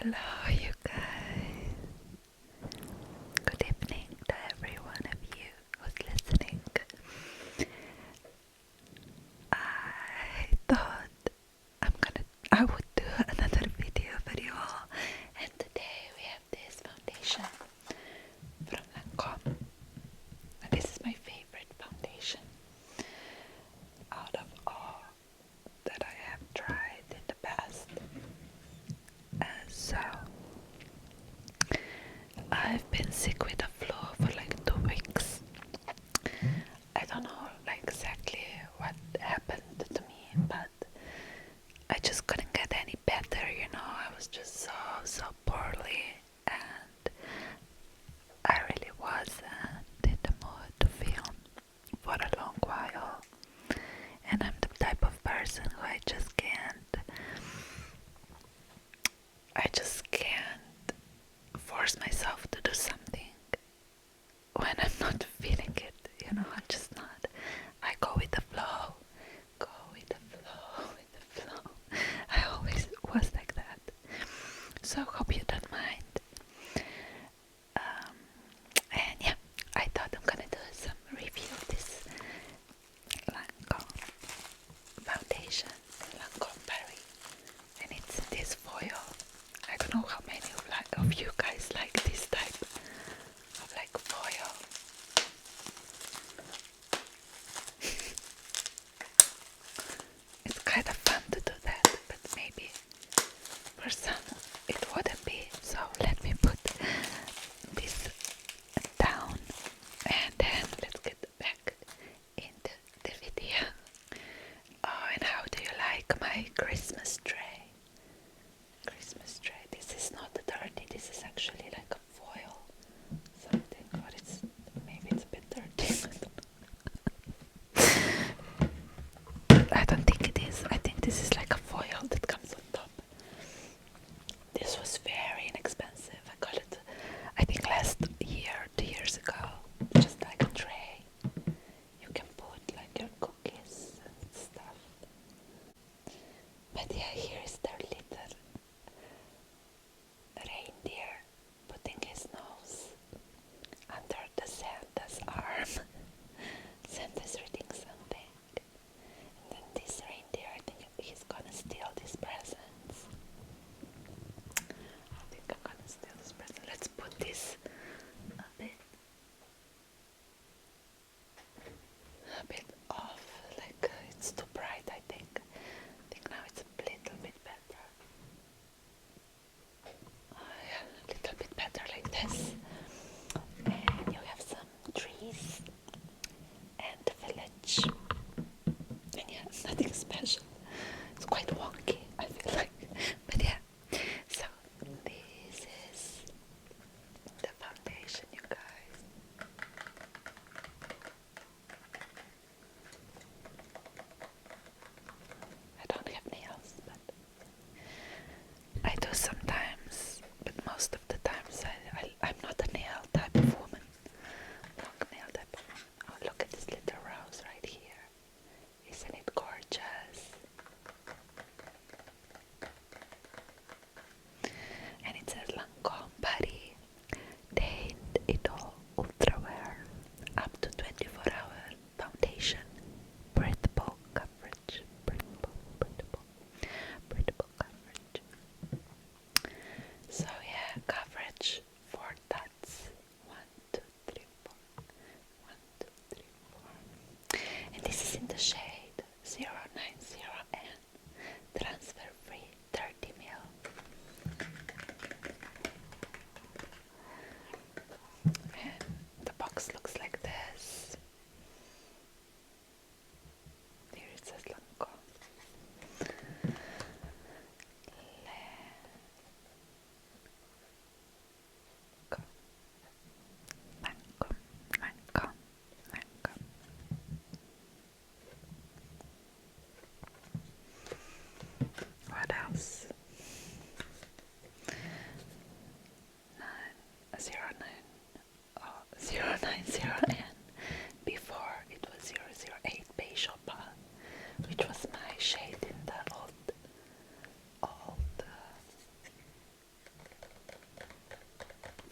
Hello, you guys. Good evening to every one of you who's listening. I thought I would do another video for you all, and today we have this foundation from Lancôme. And this is my favorite foundation out of all that I have tried in the past. So I've been sick with the flu for like 2 weeks. I don't know like exactly what happened to me, but I just couldn't get any better, I was just so poorly, and I really wasn't in the mood to film for a long while. And I'm the type of person who I just can't force myself to do something when I'm not feeling it, I'm just not. I go with the flow, with the flow. I always was like that. So hope you don't mind. And yeah, I thought I'm gonna do some review of this Lancôme foundation, Lancôme Paris, and it's this foil. I don't know how many of you guys like this type of like foil. It's kind of fun to do that, but maybe for some it wouldn't be. So let me put this down, and then let's get back into the video. Oh, and how do you like my Christmas tray? This is not dirty, this is actually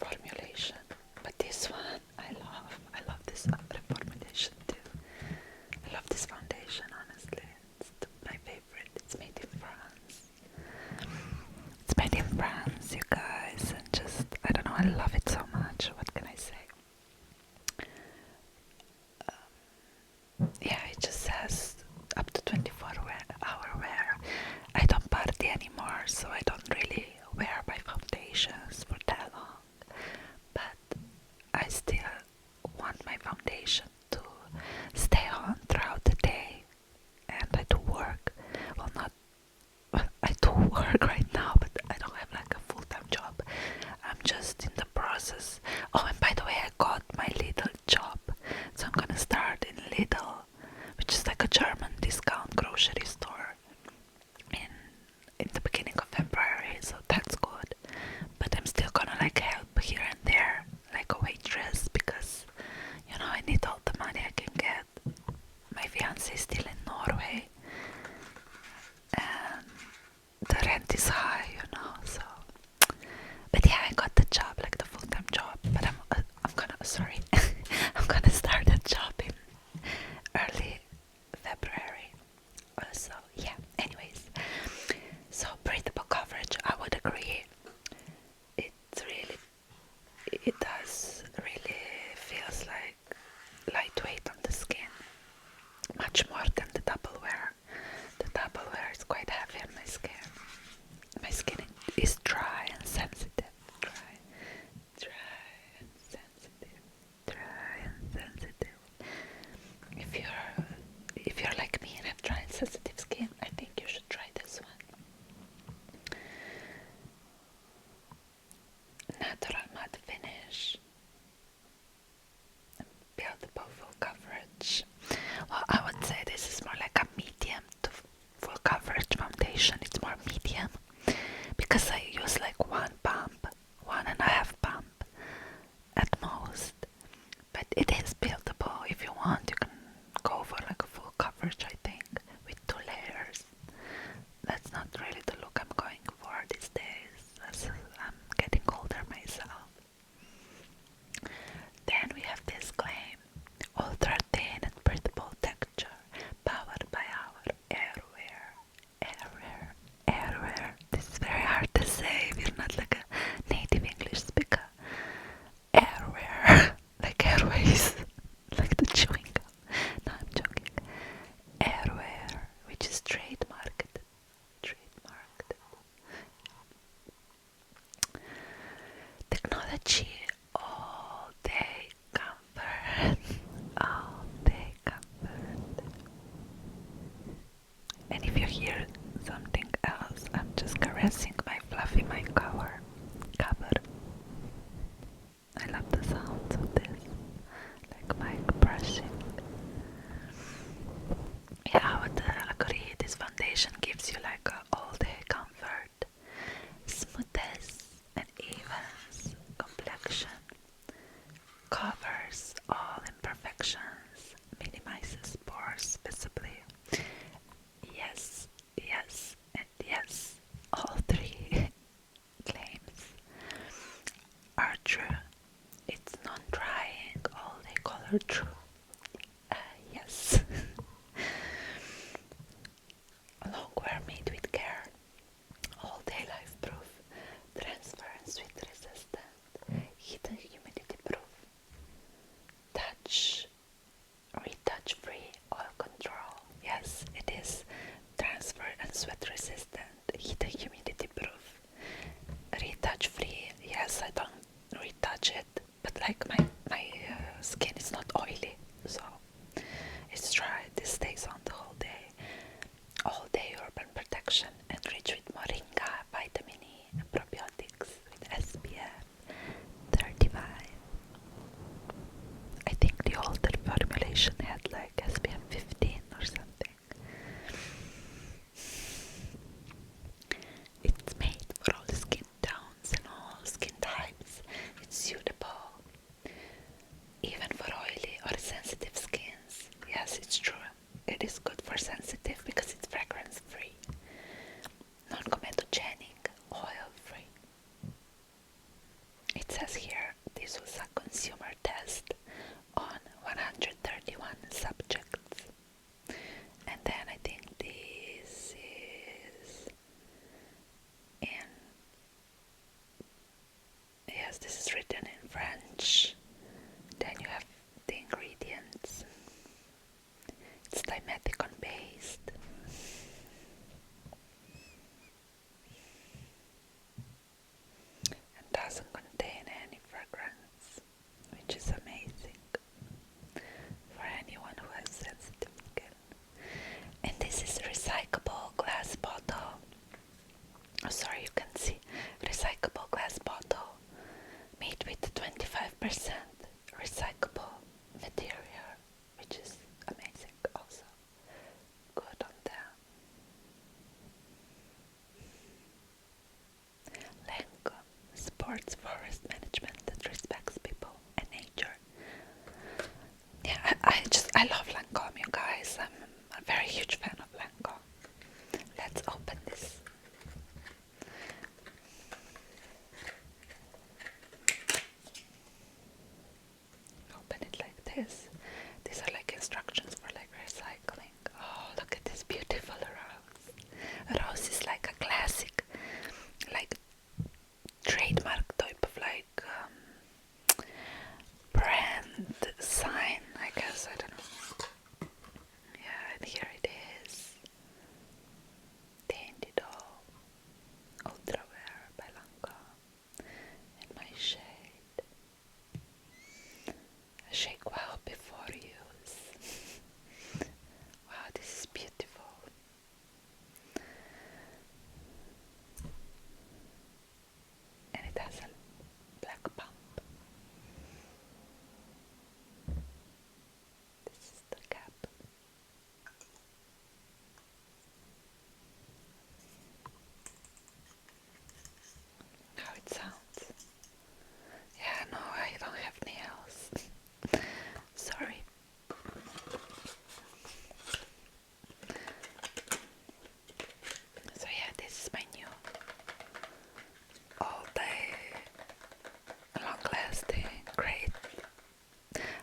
formulation, but this one I love this reformulation too. I love this foundation, honestly. It's my favorite. It's made in France. It's made in France, you guys, and just, I don't know, I love it so much. What can I say? Yeah, it just says up to 24-hour wear. I don't party anymore, so I don't really wear my foundations for that long. But I still want my foundation to stay on throughout the day. And I do work. Well, not. Well, I do work right now, but I don't have like a full-time job. I'm just in the process. Oh, and by the way, I got my Lidl job, so I'm gonna start in Lidl, which is like a German discount grocery store, in the beginning of February. So that's good. But I'm still gonna like help here and there, like a waitress, because you know I need all the money I can get. My fiance is still in Norway, and the rent is high, you know, so. But yeah, I got the job, like the full-time job, but I'm gonna, sorry, I'm gonna start that job in early February. So yeah, anyways, so breathable coverage, I would agree. It does really feels like lightweight on the skin, much more than the double wear. The double wear is quite heavy on my skin. My skin is dry and sensitive. Dry and sensitive. Dry and sensitive. If you're like me and have dry and sensitive skin, I think you should try this one. Natural matte finish. Buildable full coverage. Well, I would say this is more like a medium to full coverage foundation. It's more medium because I use like one pump, 1.5 pump at most. But it is buildable. If you want, you can go for like a full coverage, I think, with 2 layers. That's not really the look I'm going for these days, as I'm getting older myself. Then we have this claim, ultra thin and breathable texture, powered by our airwear. This is very hard to say if you're not like a native English speaker. Airwear, like airways, like the chewing gum. No, I'm joking. Airwear, which is trademarked. Technology, all day comfort, all day comfort. And if you hear something else, I'm just caressing my fluffy mic cover. I love the sounds of this, like mic brushing. Yeah, I would agree. This foundation gives you like a all-day comfort, smoothness and evens complexion, covers all imperfections, minimizes pores visibly. Yes, and yes, all 3 claims are true. It's non-drying, all-day color true. Yes. Long wear made with care, all-day life proof, transfer and sweat resistant, heat and humidity proof, retouch free oil control. Yes, it is transfer and sweat resistant, heat and humidity proof, retouch free. Yes, I don't retouch it, but like my skin is not oily, so it's dry. This stays on the whole day. All day urban protection, enriched with moringa, vitamin E, and probiotics with SPF 35. I think the older formulation had like SPF 15 or something. It's made for all skin tones and all skin types. It's suitable guess this is written in French. Then you have the ingredients. It's dimethicone based. And doesn't contain any fragrance, which is amazing for anyone who has sensitive skin. And this is a recyclable glass bottle. Oh, sorry, you can see. Recyclable glass bottle made with 25% recyclable material, which is amazing also. Good on them. Lancôme supports forest management that respects people and nature. Yeah, I love Lancôme, you guys. I'm a very huge fan of Lancôme. Let's open this. Open it like this. These are like instructions for like recycling. Oh, look at this beautiful rose. Rose is like a classic, like trademark type of like brand sign, I guess. I don't know. Yeah, and here it is. Teint Idole Ultra Wear by Lancôme in my shade. Shake well before use. Wow, this is beautiful. And it has a black pump. This is the cap. How it sounds. Yeah, no, I don't have nails. Sorry. So yeah, this is my new all-day, long-lasting, great.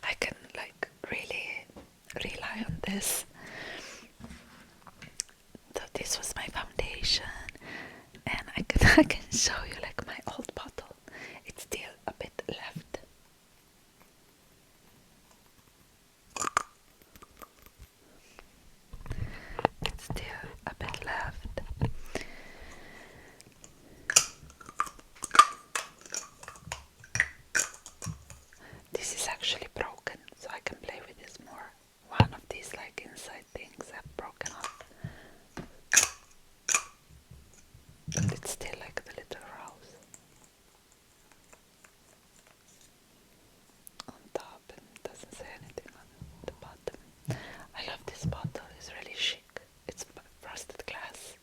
I can like really rely on this. So this was my foundation, and I can show you like my old bottle. It's still a bit left. It's still a bit left. This is actually broken, so I can play with this more. One of these like inside things have broken off. But it's still like the little rose on top, and it doesn't say anything on the bottom. I love this bottle, it's really chic. It's frosted glass.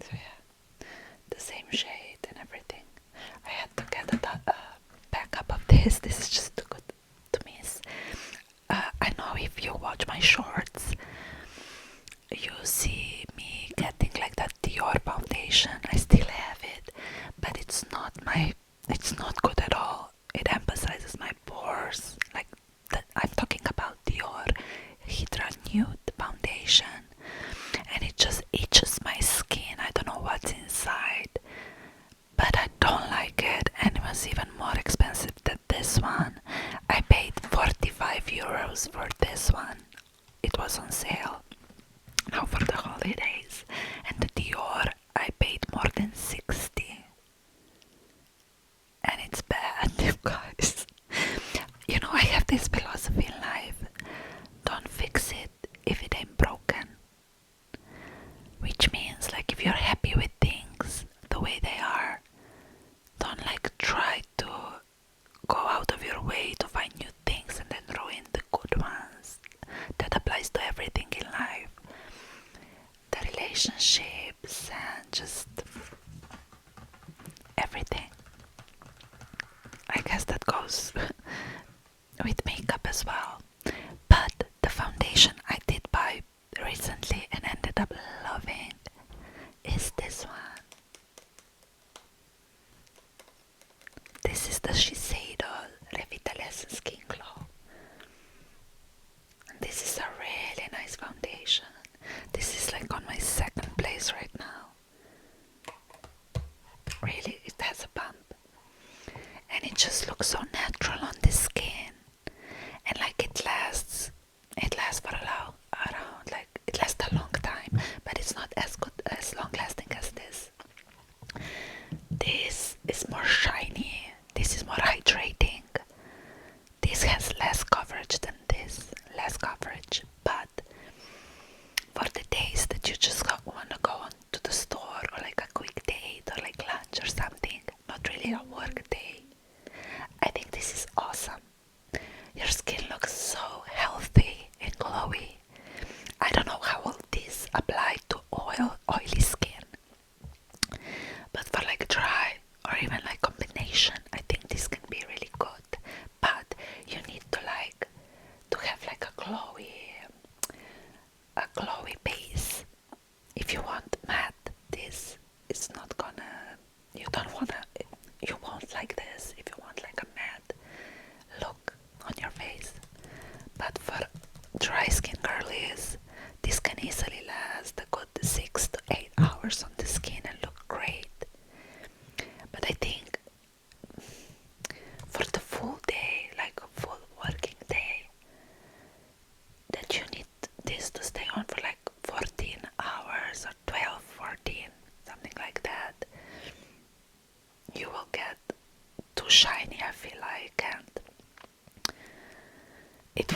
So yeah, the same shade and everything. I had to get a backup of this. This is just too good to miss. I know if you watch my shorts, you see me getting like that Dior foundation. I still have it, but it's not good at all. It emphasizes my pores. Like I'm talking about Dior Hydra Nude foundation, and it just itches my skin. I don't know what's inside, but I don't like it, and it was even more expensive than this one. I paid 45 euros for this one. It was on sale now for the holidays, and the Dior I paid more than 60, and it's bad, you guys. You know, I have this philosophy in life: don't fix it if it ain't broken. Which means, like, if you're happy with things the way they are, don't like try to go out of your way to find new things and then ruin the good ones. That applies to everything in life. The relationships and just everything. I guess that goes with makeup as well. But the foundation I did buy recently and ended up loving is this one. This is the Shiseido Revitalessence Skin Glow. And this is a really nice foundation. This is like on my second place right now. Really, it has a bump. especially a work day. I think this is awesome. Your skin looks so healthy and glowy. I don't know how will this apply to oily skin, but for like dry or even like combination, I think this can be really good. But you need to have like a glowy base. If you want matte, this is not gonna. You won't like this if you want like a matte look on your face. But for dry skin girlies, this can easily last a good 6 to 8 hours on the skin and look great. But I think for the full day, like a full working day, that you need this to stay on for like 14 hours or 12, 14, something like that. You will get too shiny, I feel like, and it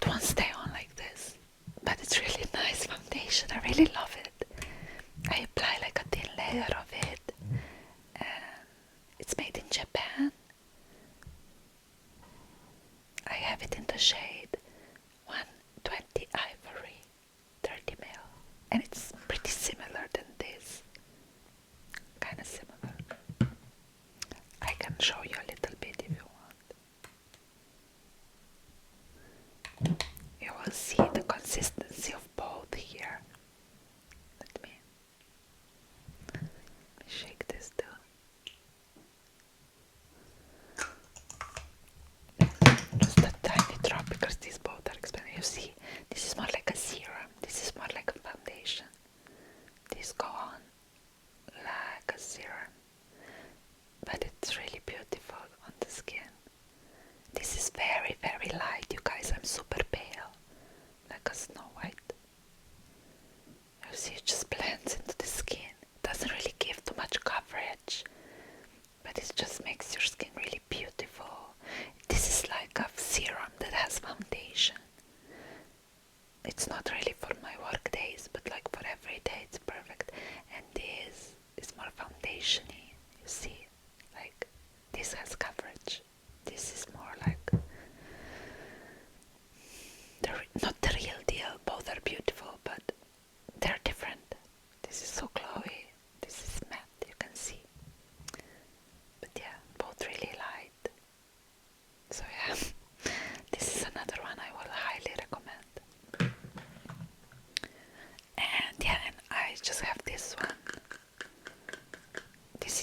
won't stay on like this. But it's really nice foundation. I really love it. I apply like a thin layer of it, and it's made in Japan. I have it in the shade 120 Ivory 30ml, and it's pretty similar than this. Kind of similar. I can show you a little bit if you want. You will see the consistency of both here. Let me shake this too. Just a tiny drop because these both are expensive. You see, this is more like a serum. This is more like a foundation. These go on like a serum, but it's really beautiful on the skin. This is very, very light, you guys. I'm super pale, like a Snow White. You see, it just blends into the skin. It doesn't really give too much coverage, but it just makes your skin really beautiful. This is like a serum that has foundation. It's not really for my work days, but like for every day it's perfect. And this is more foundation-y, you see, like this has coverage. This is more like not the real deal. Both are beautiful, but they're different. This is so glowy. This is matte, you can see. But yeah, both really light. So yeah, this is another one I will highly recommend. And yeah, and I just have this one. This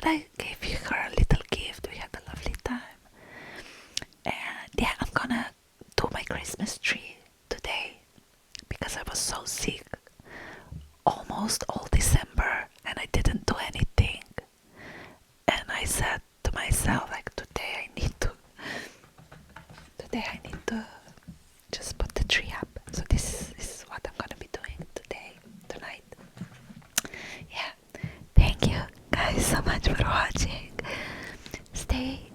I gave her a little gift. We had a lovely time. And yeah, I'm gonna do my Christmas tree today because I was so sick almost all December and I didn't do anything. And I said to myself, like, today I need to just put the tree up. So this is what I'm gonna be doing tonight. Yeah, thank you guys so much for watching. Stay